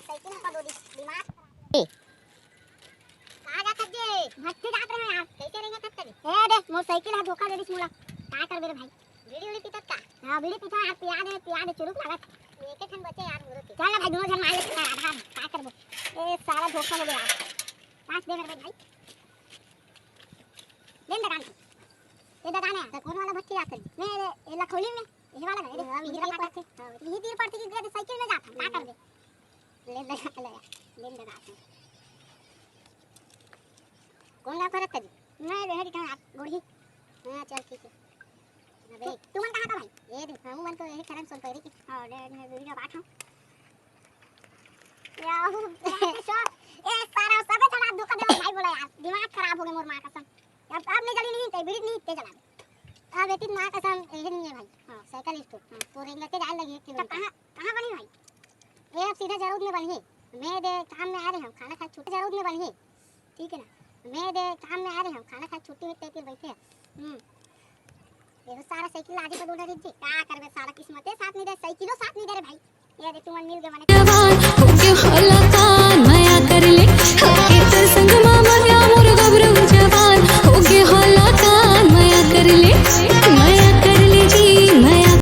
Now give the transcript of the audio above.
cycle पर दो दिमाग खराब कहां जात जे भट्टी जात रहे यार कैसे रहेंगे तब तक ए देख मोर साइकिल है धोखा दे दिस मोला का कर मेरे भाई बीड़ी उड़ी पीतत का हां बीड़ी पीता यार पिया दे चुरुक लागत एके ठन बचे यार मोर चल ना भाई दोनों जन मार ले आधा का करबो ए सारा धोखा हो गया यार पास दे मेरे भाई लेन दुकान ये दुकान है तो कौन वाला भट्टी जात मैं ये लखोली में ये वाला है हां ये पड़ते ये तीर पड़ती की गए साइकिल में जाता का कर दे लेन दुकान कौन गा करत तजी मैं बेहरी का गोड़ी हां चल ठीक है अबे तू मन कहां का भाई ये देख हम मन तो यही करन सुन पैरी की हां ले मैं वीडियो बैठा याहू शो ए सारा सब चला दुख दे भाई बोला यार दिमाग खराब हो गया मोर मां कसम अब नहीं जली नहीं ते बीड़ी नहीं ते जला अब बेटी मां कसम ये नहीं है भाई हां साइकिल इसको हां तो रेंग लेके जाने लगी कि कहां बनी भाई ये अब सीधा जरूर में बनी मैं दे काम में आ रहे हम खाना खा छुट्टी जरूर में बनी ठीक है ना मैं दे काम में आ रहे हम खाना खा छुट्टी में तेल बैठे ये सारा साइकिल आगे पर उड़ा दीजिए क्या करबे सारा किस्मत है साथ नहीं दे साइकिलो साथ नहीं दे रे भाई ये दे तुम मिल गए माने जवान हो के होला कान माया कर ले